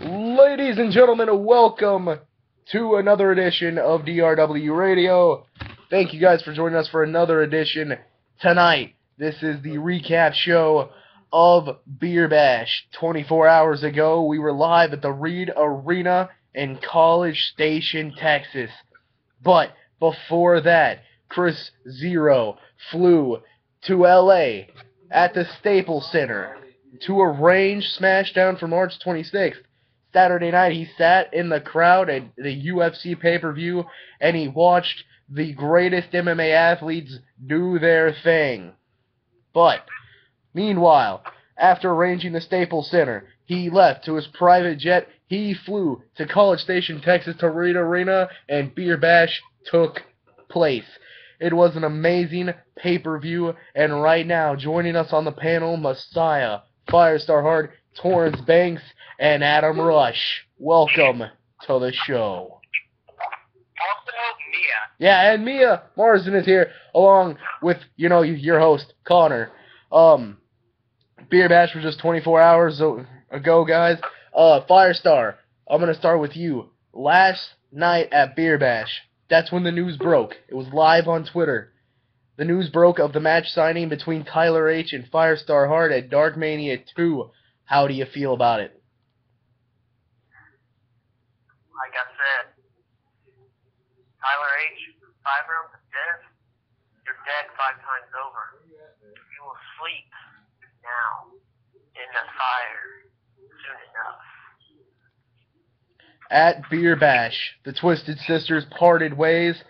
Ladies and gentlemen, welcome to another edition of DRW Radio. Thank you guys for joining us for another edition tonight. This is the recap show of Beer Bash. 24 hours ago, we were live at the Reed Arena in College Station, Texas. But before that, Chris Zero flew to LA at the Staples Center to arrange Smashdown for March 26th. Saturday night, he sat in the crowd at the UFC pay-per-view, and he watched the greatest MMA athletes do their thing. But, meanwhile, after arranging the Staples Center, he left to his private jet. He flew to College Station, Texas, to Reed Arena, and Beer Bash took place. It was an amazing pay-per-view, and right now, joining us on the panel, Messiah, Firestar Hart, Torrance Banks, and Adam Rush. Welcome to the show. Also, Mia. Yeah, and Mia Morrison is here, along with, your host, Connor. Beer Bash was just 24 hours ago, guys. Firestar, I'm going to start with you. Last night at Beer Bash, that's when the news broke. It was live on Twitter. The news broke of the match signing between Tyler H. and Firestar Hart at Darkmania 2. How do you feel about it? Like I said, Tyler H., 5 rounds of death, you're dead 5 times over. You will sleep now in the fire soon enough. At Beer Bash, the Twisted Sisters parted ways,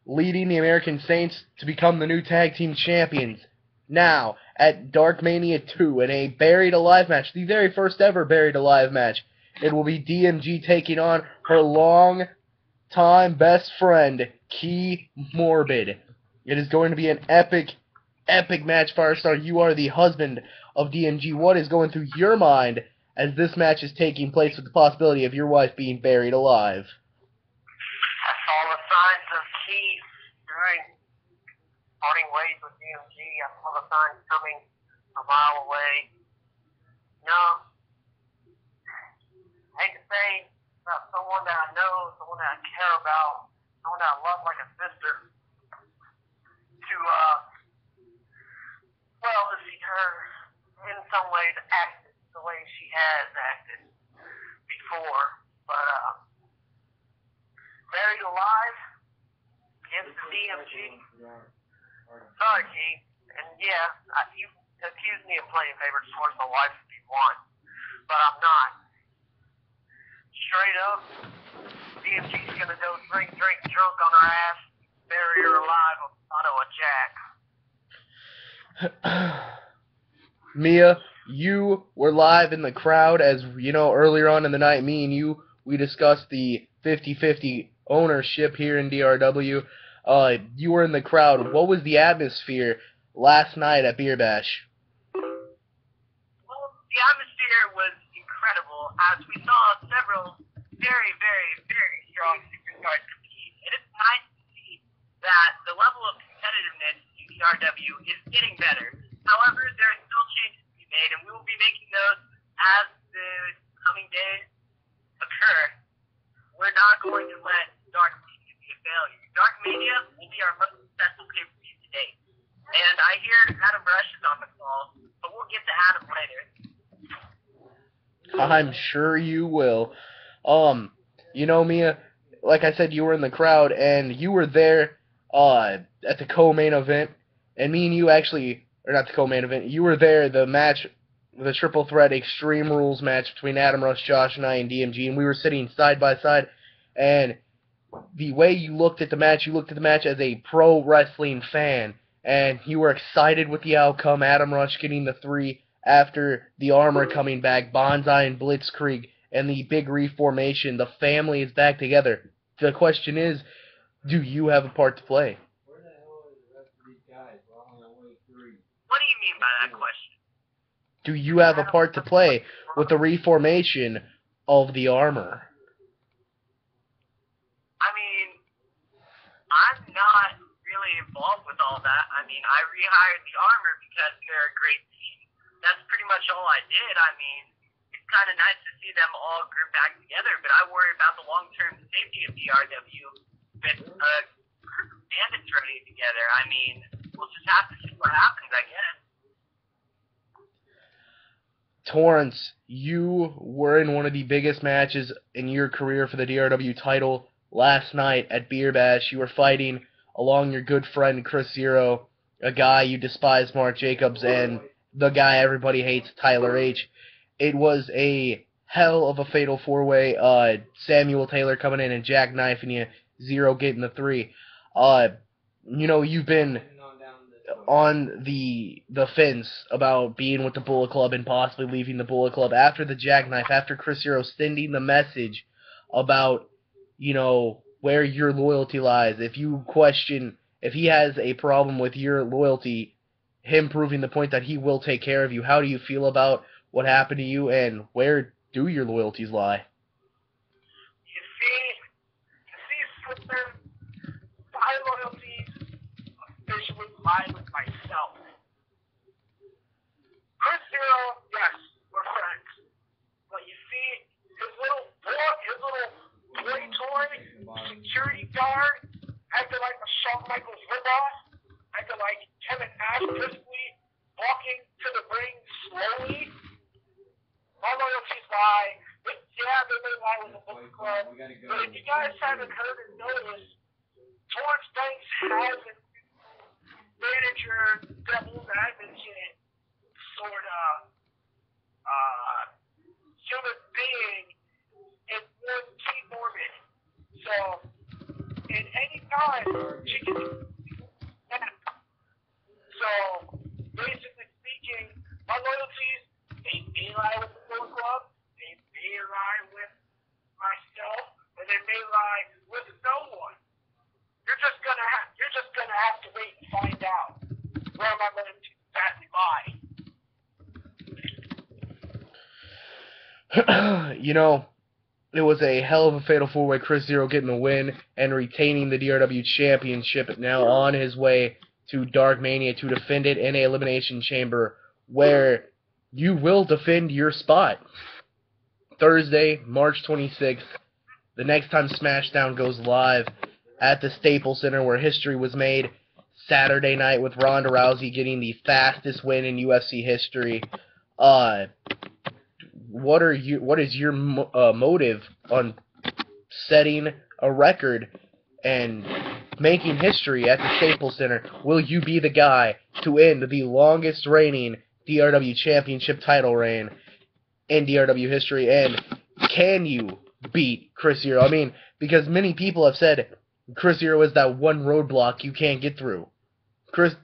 leading the American Saints to become the new tag team champions. Now, at Darkmania 2, in a Buried Alive match, the very first ever Buried Alive match, it will be DMG taking on her long-time best friend, Key Morbid. It is going to be an epic match, Firestar. You are the husband of DMG. What is going through your mind as this match is taking place with the possibility of your wife being buried alive? I saw the signs of Key parting ways with DMG. I saw the signs coming a mile away. No. I hate to say about someone that I know, someone that I care about, someone that I love like a sister, to see her in some ways act the way she has acted before. But buried alive against the DMG. Sorry, Key. And yeah, you accused me of playing favorites towards my wife if you want, but I'm not. Straight up, DMG's gonna go drink drunk on her ass, bury her alive with Ottawa Jack. Mia, you were live in the crowd as, earlier on in the night, me and you, we discussed the 50-50 ownership here in DRW. You were in the crowd. What was the atmosphere last night at Beer Bash? Well, the atmosphere was incredible as we saw several very, very, very strong superstars compete. And it's nice to see that the level of competitiveness in DRW is getting better. However, there are still changes to be made, and we will be making those as the coming days occur. We're not going to let Darkmania be a failure. Darkmania will be our most successful pay-per-view to date. And I hear Adam Rush is on the call, but we'll get to Adam later. I'm sure you will. Mia, like I said, you were in the crowd, and you were there at the co-main event, and me and you actually, or not the co-main event, you were there, the match, the triple threat Extreme Rules match between Adam Rush, Josh, and I, and DMG, and we were sitting side by side, and the way you looked at the match as a pro wrestling fan, and you were excited with the outcome, Adam Rush getting the 3 after the Armor coming back, Bonsai and Blitzkrieg, and the big reformation. The family is back together. The question is, do you have a part to play? What do you mean by that question? Do you have a part to play with the reformation of the Armor? I mean, I'm not really involved with all that. I mean, I rehired the Armor because they're a great team. That's pretty much all I did. I mean, if kind of nice to see them all group back together, but I worry about the long-term safety of DRW with a group of bandits running together. I mean, we'll just have to see what happens, I guess. Torrance, you were in one of the biggest matches in your career for the DRW title last night at Beer Bash. You were fighting along your good friend Chris Zero, a guy you despise, Mark Jacobs, and the guy everybody hates, Tyler H. It was a hell of a fatal four-way. Samuel Taylor coming in and jackknifing you, Zero getting the 3. You've been on the fence about being with the Bullet Club and possibly leaving the Bullet Club after the jackknife, after Chris Hero sending the message about, where your loyalty lies. If you question, if he has a problem with your loyalty, him proving the point that he will take care of you, how do you feel about what happened to you, and where do your loyalties lie? You see, Slipper, my loyalties officially lie with myself. Chris Zero, yes, we're friends. But you see, his little toy security guard acted like a Shawn Michaels ripoff, acted like Kevin Nash briskly walking to the ring slowly. My loyalties lie. They may lie with the Bullet Club. But if you guys haven't heard or noticed, Torrance Banks has a manager, devil's advocate, sort of human being in one Key Norman. So, at any time, she can So, basically speaking, my loyalties, they may lie with the Bullet Club, they may lie with myself, or they may lie with no one. You're just gonna have to wait and find out where my loyalties exactly lie. It was a hell of a fatal four-way. Chris Zero getting the win and retaining the DRW Championship, now on his way to Dark Mania to defend it in a Elimination Chamber where you will defend your spot. Thursday, March 26th, the next time Smashdown goes live at the Staples Center where history was made. Saturday night with Ronda Rousey getting the fastest win in UFC history. What is your motive on setting a record and making history at the Staples Center? Will you be the guy to end the longest reigning DRW Championship title reign in DRW history? And can you beat Chris Hero? I mean, because many people have said Chris Hero is that one roadblock you can't get through.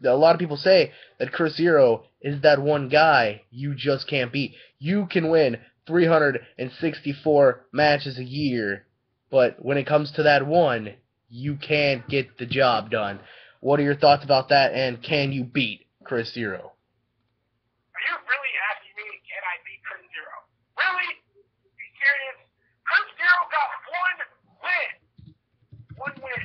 A lot of people say that Chris Hero is that one guy you just can't beat. You can win 364 matches a year, but when it comes to that one, you can't get the job done. What are your thoughts about that, and can you beat Chris Hero? Are you really asking me, can I beat Chris Hero? Really? Are you serious? Chris Hero got one win. One win.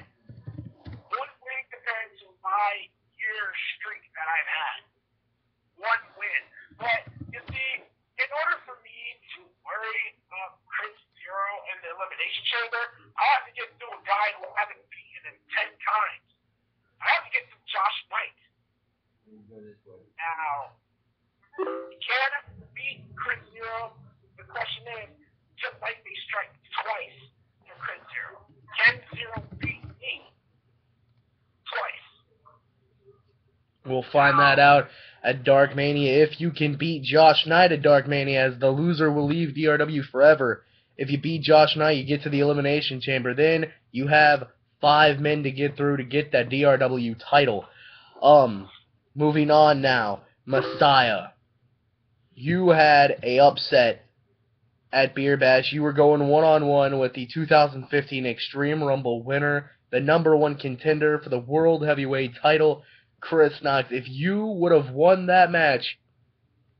One win compared to my year streak that I've had. One win. But, you see, in order for me to worry about Chris Hero in the Elimination Chamber, I have to get through a guy who I haven't beaten him 10 times. I have to get through Josh Knight. Now, can I beat Chris Hero? The question is, can lightning strike twice for Chris Hero? Can Zero beat me twice? We'll find that out at Dark Mania. If you can beat Josh Knight at Dark Mania, as the loser will leave DRW forever. If you beat Josh Knight, you get to the Elimination Chamber. Then you have 5 men to get through to get that DRW title. Moving on now. Messiah. You had a upset at Beer Bash. You were going one-on-one with the 2015 Extreme Rumble winner, the #1 contender for the World Heavyweight title, Chris Knox. If you would have won that match,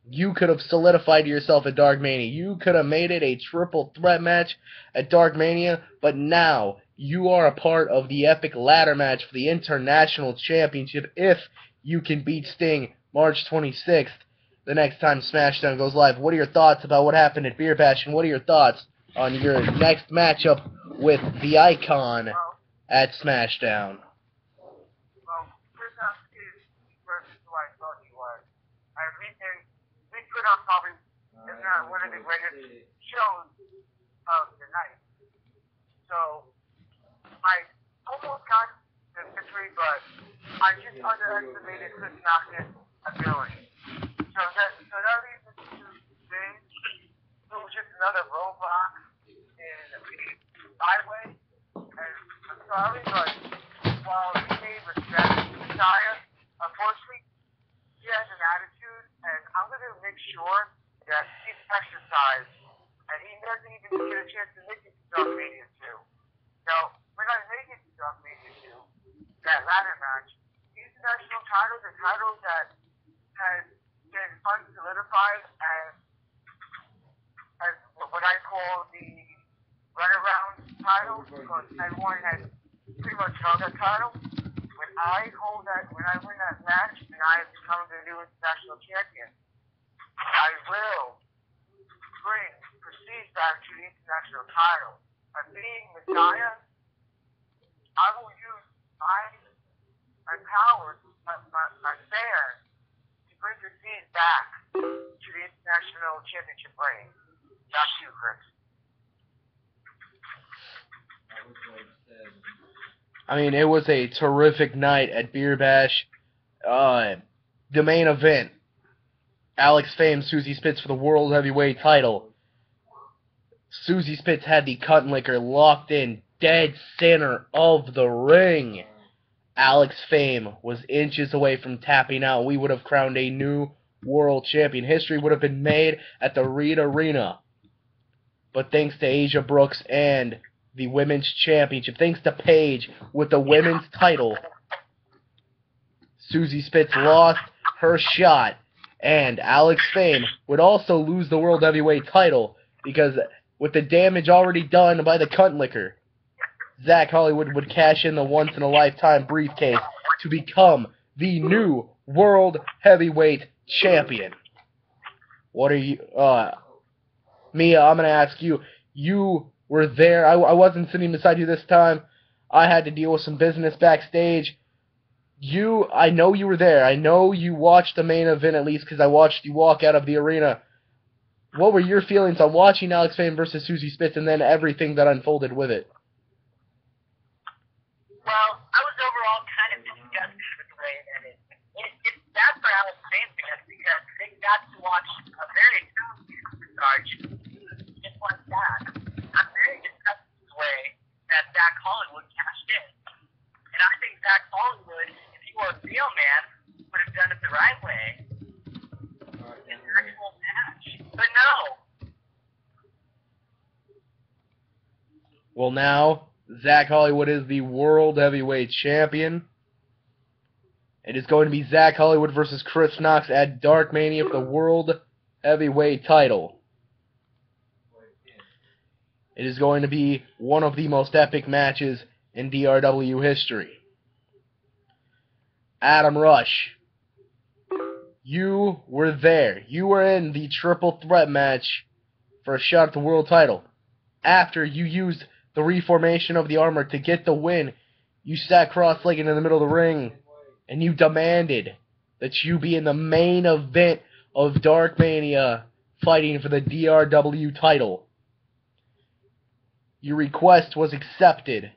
you could have solidified yourself at Dark Mania. You could have made it a triple threat match at Dark Mania, but now you are a part of the epic ladder match for the International Championship if you can beat Sting March 26th the next time Smashdown goes live. What are your thoughts about what happened at Beer Bash, and what are your thoughts on your next matchup with the Icon at Smashdown? Well, first off, is versus who I thought he was. I mean, we put on probably, if not one of the greatest shows of the night. So, I almost got the victory, but I just underestimated Chris Knox's ability. So that leads us to James, who was just another roadblock in the highway. And I'm sorry, but while he gave respect to Messiah, unfortunately, he has an attitude, and I'm going to make sure that he's exercised, and he doesn't even get a chance to make it to Dark Mania 2. Now, when I make it to Dark Mania 2, that ladder match, these national titles are titles that has been unsolidified as what I call the runaround title, because everyone has pretty much held that title. When I win that match and I become the new international champion, I will bring prestige back to the international title. And being Messiah, I will use my powers, my fans, to bring prestige back to the international championship reign. Not you, Chris. I mean, it was a terrific night at Beer Bash. The main event, Alex Fame, Susie Spitz for the World Heavyweight title. Susie Spitz had the cut and liquor locked in dead center of the ring. Alex Fame was inches away from tapping out. We would have crowned a new world champion. History would have been made at the Reed Arena. But thanks to Asia Brooks and the Women's Championship, thanks to Paige with the Women's title, Susie Spitz lost her shot, and Alex Fame would also lose the World Heavyweight title, because with the damage already done by the cunt liquor, Zach Hollywood would cash in the once-in-a-lifetime briefcase to become the new World Heavyweight Champion. What are you... Mia, I'm going to ask you. You were there. I wasn't sitting beside you this time. I had to deal with some business backstage. I know you were there. I know you watched the main event at least, because I watched you walk out of the arena. What were your feelings on watching Alex Fame versus Susie Spitz and then everything that unfolded with it? Well, I was overall kind of disgusted with the way it ended. It's bad for Alex Fame because they got to watch a very talented superstar just like that. I'm very disgusted with the way that Zach Hollywood cashed in. And I think Zach Hollywood, if he were a real man, would have done it the right way in the actual match. But no. Well, now, Zach Hollywood is the World Heavyweight Champion. It is going to be Zach Hollywood versus Chris Knox at Dark Mania for the World Heavyweight title. It is going to be one of the most epic matches in DRW history. Adam Rush, you were there. You were in the triple threat match for a shot at the world title. After you used the reformation of the armor to get the win, you sat cross-legged in the middle of the ring, and you demanded that you be in the main event of Dark Mania fighting for the DRW title. Your request was accepted.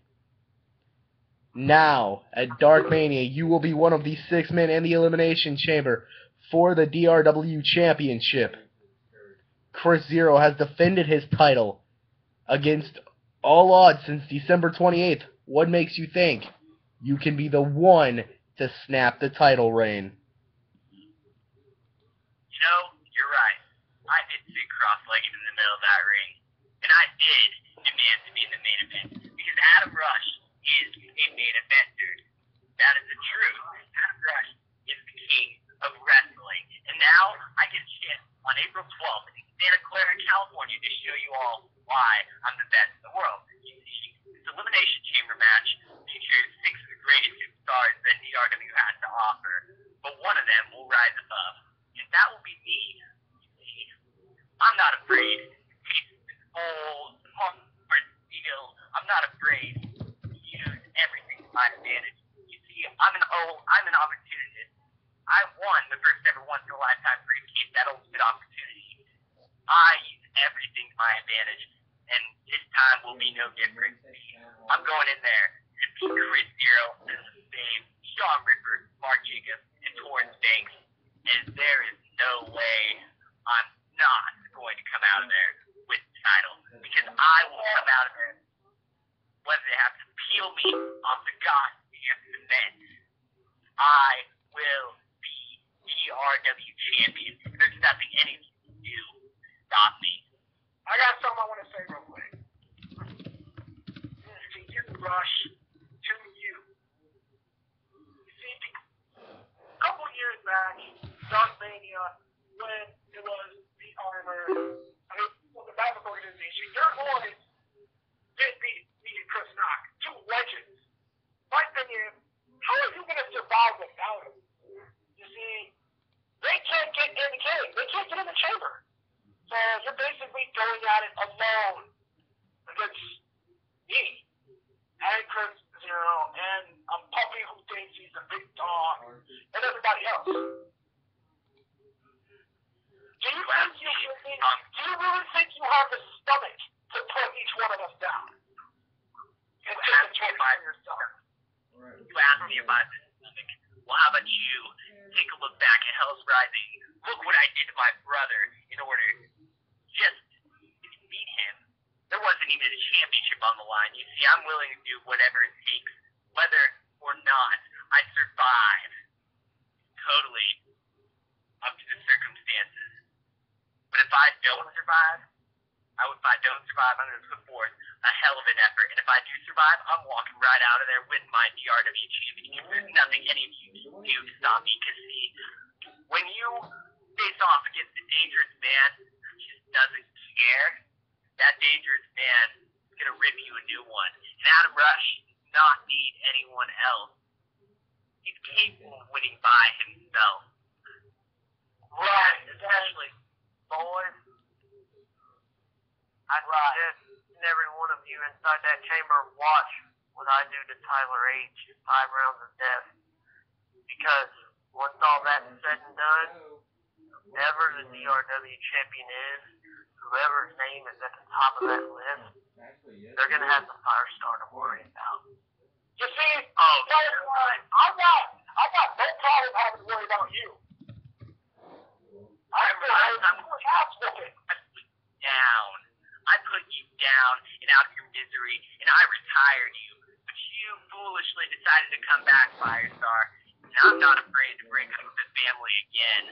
Now, at Dark Mania, you will be one of the 6 men in the Elimination Chamber for the DRW Championship. Chris Zero has defended his title against all odds since December 28th. What makes you think you can be the one to snap the title reign? You know, you're right. I did sit cross-legged in the middle of that ring, and I did demand to be in the main event, because Adam Rush is a main eventer. That is the truth. Adam Rush is the king of wrestling, and now I get a chance on April 12th in Santa Clara, California, to show you all why I'm the best in the world. You see, this Elimination Chamber match features 6 of the greatest superstars that DRW has to offer, but one of them will rise above, and that will be me advantage, and this time will be no different. I'm going in there to beat Chris Zero, Dave, Sean Ripper, Mark Jacobs, and Torrance Banks, and there is no way I'm not going to come out of there with the title, because I will come out of there whether they have to peel me off the goddamn cement. I will be DRW champion. There's nothing any of you can do to stop me. I got something I want to say real quick. To you, Rush, to you. You see, a couple years back, Darkmania, when it was the Armor, I mean, the Backup organization, your boys did beat Chris Knock, two legends. My thing is, how are you going to survive without him? You see, they can't get in the cage. They can't get in the chamber. So you're basically going at it alone against me and Chris Zero and a puppy who thinks he's a big dog and everybody else. Do you really think you have the stomach to put each one of us down? And take by yourself. You asked me about this stomach. Well, how about you take a look back at Hell's Rising? Look what I did to my brother in order just to beat him. There wasn't even a championship on the line. You see, I'm willing to do whatever it takes, whether or not I survive. Totally up to the circumstances. But if I don't survive, I'm going to put forth a hell of an effort. And if I do survive, I'm walking right out of there with my DRW championship. There's nothing any of you can do to stop me. Because, see, when you face off against a dangerous man who just doesn't care, that dangerous man is going to rip you a new one. And Adam Rush does not need anyone else. He's capable of winning by himself. Right, especially, boys. I'd suggest every one of you inside that chamber watch what I do to Tyler H. 5 rounds of death. Because once all that's said and done, whoever the DRW champion is, whoever's name is at the top of that list, they're going to have the Firestar to worry about. You see, I'm not no problem having to worry about you. I'm down. I put you down and out of your misery, and I retired you. But you foolishly decided to come back, Firestar. And I'm not afraid to break up the family again.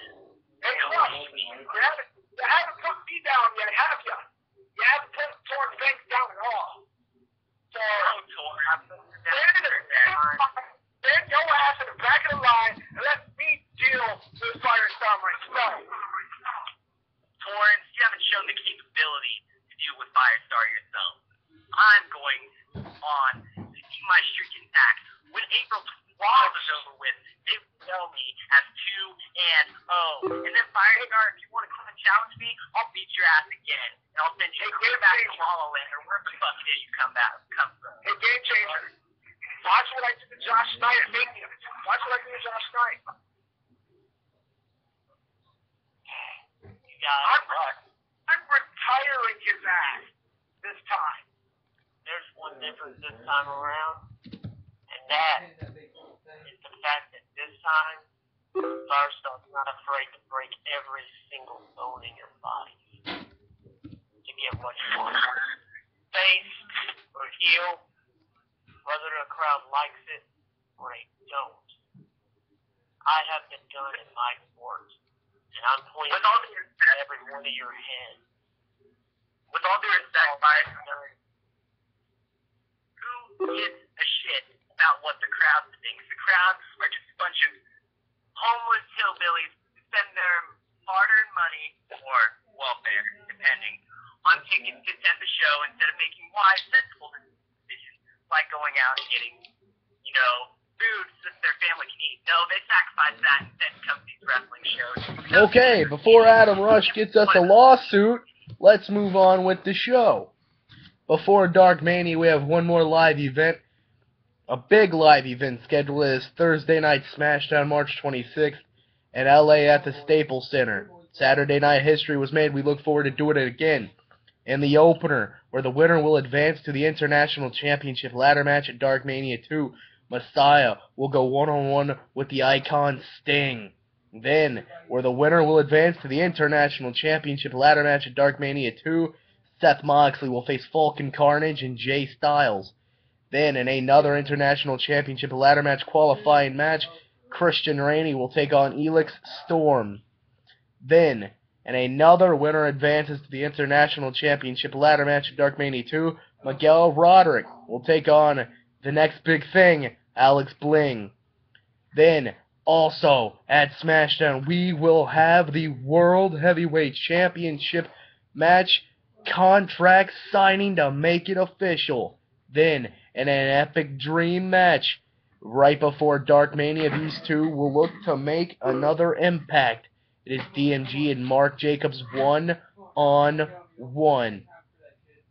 Hey, Rush, you haven't put me down yet, have you? You haven't put Torrance Banks down at all. So, stand your ass in the back of the line and let me deal with Firestar myself. Torrance, you haven't shown the capability to deal with Firestar yourself. I'm going on to keep my streak intact. When April 12th is over with, they will know me as 2-0. And then Firestar, if you want to come and challenge me, I'll beat your ass again. And I'll send you back to Hollow Land or wherever the fuck it is you come from. Hey, Game Changer. Watch what I did to Josh Knight at Mania. Watch what I did to Josh Knight. I'm retiring his ass this time. There's one difference this time around, and that is the fact that this time, Firestar's not afraid to break every single bone in your body to get what you want. Face or heel, whether the crowd likes it or they don't. I have been done in my sport. And I'm pointing at every one of your heads. With all due respect, Firestar, who gives a shit about what the crowd thinks? The crowd are just a bunch of homeless hillbillies who spend their hard-earned money or welfare, depending, on tickets to attend the show instead of making wise, sensible decisions like going out and getting, food that their family can eat. No, they sacrifice that instead to come to these wrestling shows. Okay, before Adam Rush gets us a lawsuit, let's move on with the show. Before Dark Mania, we have one more live event. A big live event scheduled is Thursday night Smashdown, March 26th, in LA at the Staples Center. Saturday Night history was made. We look forward to doing it again. In the opener, where the winner will advance to the International Championship ladder match at Dark Mania 2, Messiah will go one-on-one with the Icon Sting. Then, where the winner will advance to the International Championship ladder match at Dark Mania 2, Seth Moxley will face Falcon Carnage and Jay Styles. Then, in another International Championship ladder match qualifying match, Christian Rainey will take on Elix Storm. Then, in another winner advances to the International Championship ladder match at Dark Mania 2, Miguel Roderick will take on the next big thing, Alex Bling. Then, also at Smashdown, we will have the World Heavyweight Championship match contract signing to make it official. Then, in an epic dream match, right before Dark Mania, these two will look to make another impact. It is DMG and Mark Jacobs 1-on-1.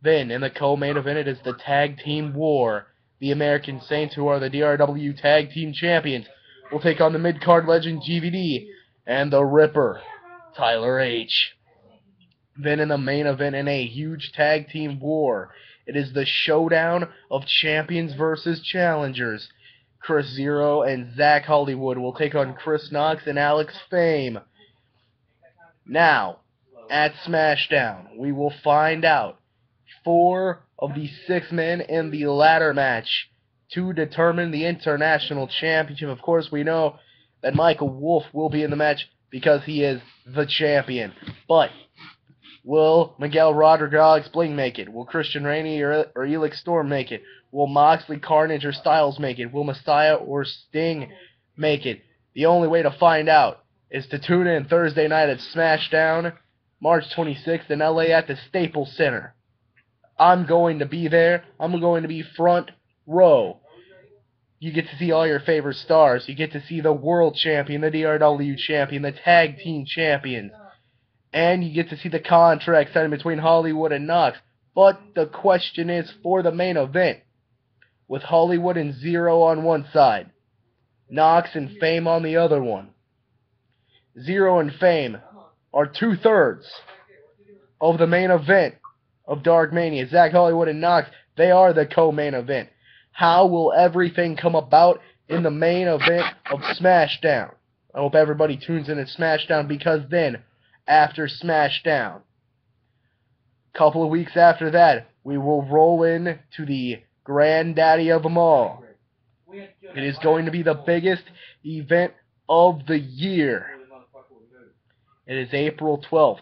Then, in the co-main event, it is the Tag Team War. The American Saints, who are the DRW Tag Team Champions, will take on the mid-card legend GVD and the Ripper, Tyler H. Then in the main event, in a huge Tag Team War, it is the showdown of champions versus challengers. Chris Zero and Zach Hollywood will take on Chris Knox and Alex Fame. Now, at Smashdown, we will find out 4 of the 6 men in the ladder match to determine the International Championship. Of course, we know that Michael Wolf will be in the match because he is the champion. But will Miguel Roderick or Alex Bling make it? Will Christian Rainey or Elix Storm make it? Will Moxley, Carnage, or Styles make it? Will Messiah or Sting make it? The only way to find out is to tune in Thursday night at Smashdown, March 26th in LA at the Staples Center. I'm going to be there. I'm going to be front row. You get to see all your favorite stars. You get to see the World Champion, the DRW Champion, the Tag Team Champions. And you get to see the contract signed between Hollywood and Knox. But the question is for the main event, with Hollywood and Zero on one side, Knox and Fame on the other one. Zero and Fame are 2/3 of the main event of Dark Mania. Zach Hollywood and Knox, they are the co-main event. How will everything come about in the main event of Smashdown? I hope everybody tunes in at Smashdown, because then, after Smashdown, a couple of weeks after that, we will roll in to the granddaddy of them all. It is going to be the biggest event of the year. It is April 12th,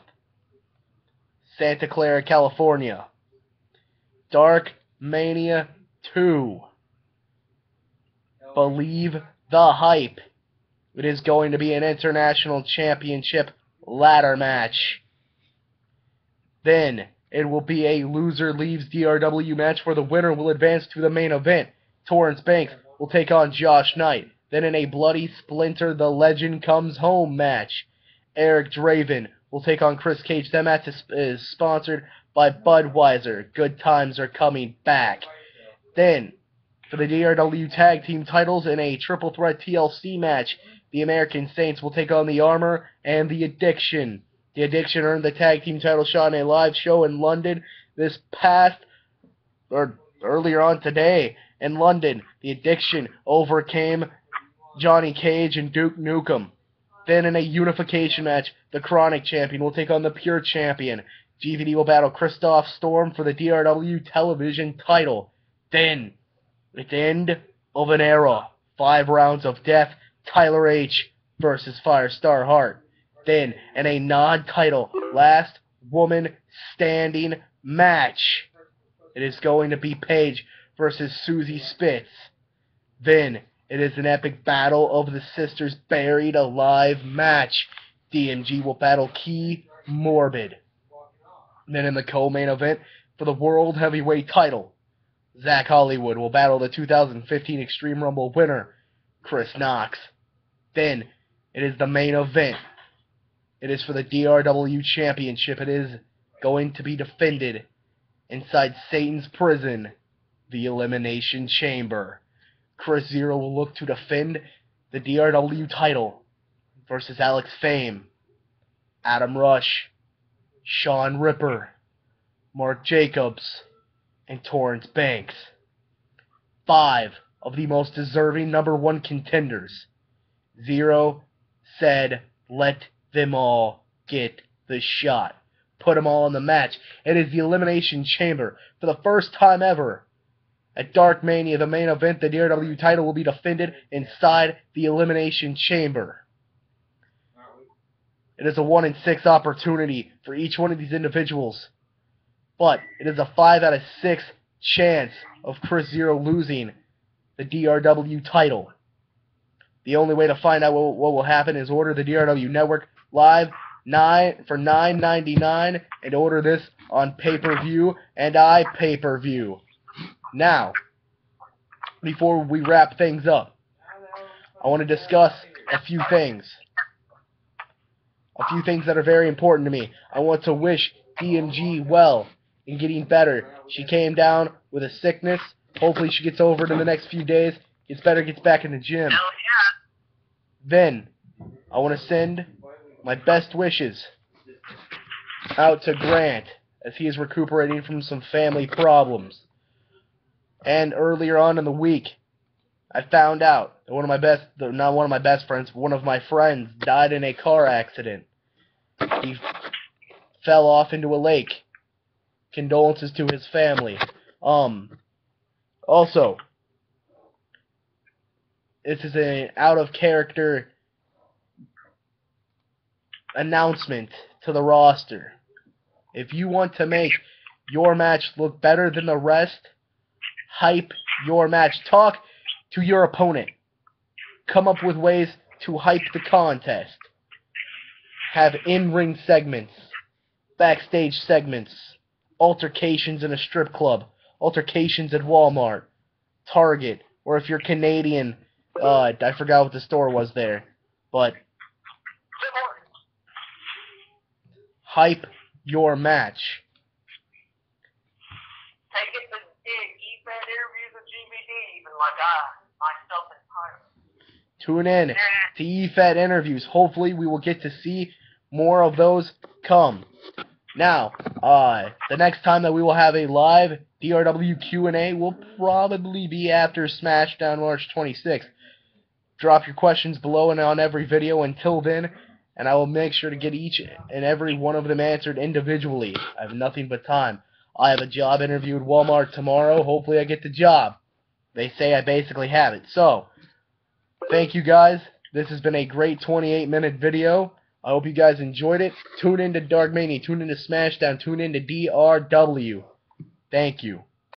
Santa Clara, California. Dark Mania 2. Believe the hype. It is going to be an International Championship ladder match. Then, it will be a loser leaves DRW match where the winner will advance to the main event. Torrance Banks will take on Josh Knight. Then in a bloody Splinter the Legend Comes Home match, Eric Draven will take on Chris Cage. That match is sponsored by Budweiser. Good times are coming back. Then, for the DRW Tag Team titles in a triple threat TLC match, the American Saints will take on the Armor and the Addiction. The Addiction earned the Tag Team title shot in a live show in London earlier on today. In London, the Addiction overcame Johnny Cage and Duke Nukem. Then in a unification match, the Chronic Champion will take on the Pure Champion. GVD will battle Christoph Storm for the DRW television title. Then, at the end of an era, 5 rounds of death, Tyler H versus Firestar Hart. Then, in a non-title, last woman standing match, it is going to be Paige versus Susie Spitz. Then, it is an epic battle of the sisters buried alive match. DMG will battle Key Morbid. Then in the co-main event for the World Heavyweight title, Zach Hollywood will battle the 2015 Extreme Rumble winner, Chris Knox. Then, it is the main event. It is for the DRW Championship. It is going to be defended inside Satan's prison, the Elimination Chamber. Chris Zero will look to defend the DRW title versus Alex Fame, Adam Rush, Sean Ripper, Mark Jacobs, and Torrance Banks. 5 of the most deserving #1 contenders. 0 said, let them all get the shot. Put them all in the match. It is the Elimination Chamber. For the first time ever, at Dark Mania, the main event, the DRW title will be defended inside the Elimination Chamber. It is a 1 in 6 opportunity for each one of these individuals. But it is a 5 out of 6 chance of Chris Zero losing the DRW title. The only way to find out what will happen is order the DRW Network live for $9.99 and order this on pay-per-view and iPay-per-view. Now, before we wrap things up, I want to discuss a few things. A few things that are very important to me. I want to wish DMG well in getting better. She came down with a sickness. Hopefully she gets over it in the next few days. Gets better, gets back in the gym. Hell yeah. Then, I want to send my best wishes out to Grant as he is recuperating from some family problems. And earlier on in the week, I found out that one of my friends died in a car accident. He fell off into a lake. Condolences to his family. Also, this is an out-of-character announcement to the roster. If you want to make your match look better than the rest, hype your match. Talk to your opponent. Come up with ways to hype the contest. Have in-ring segments, backstage segments, altercations in a strip club, altercations at Walmart, Target, or if you're Canadian, I forgot what the store was there, but hype your match. Take it to E-Fed interviews with GBD, even like myself entirely. Tune in to E-Fed interviews. Hopefully we will get to see more of those come. Now, the next time that we will have a live DRW Q&A will probably be after Smashdown March 26th. Drop your questions below and on every video until then, and I will make sure to get each and every one of them answered individually. I have nothing but time. I have a job interview at Walmart tomorrow. Hopefully I get the job. They say I basically have it. So, thank you guys. This has been a great 28-minute video. I hope you guys enjoyed it. Tune in to Dark Mania. Tune in to Smashdown. Tune in to DRW. Thank you.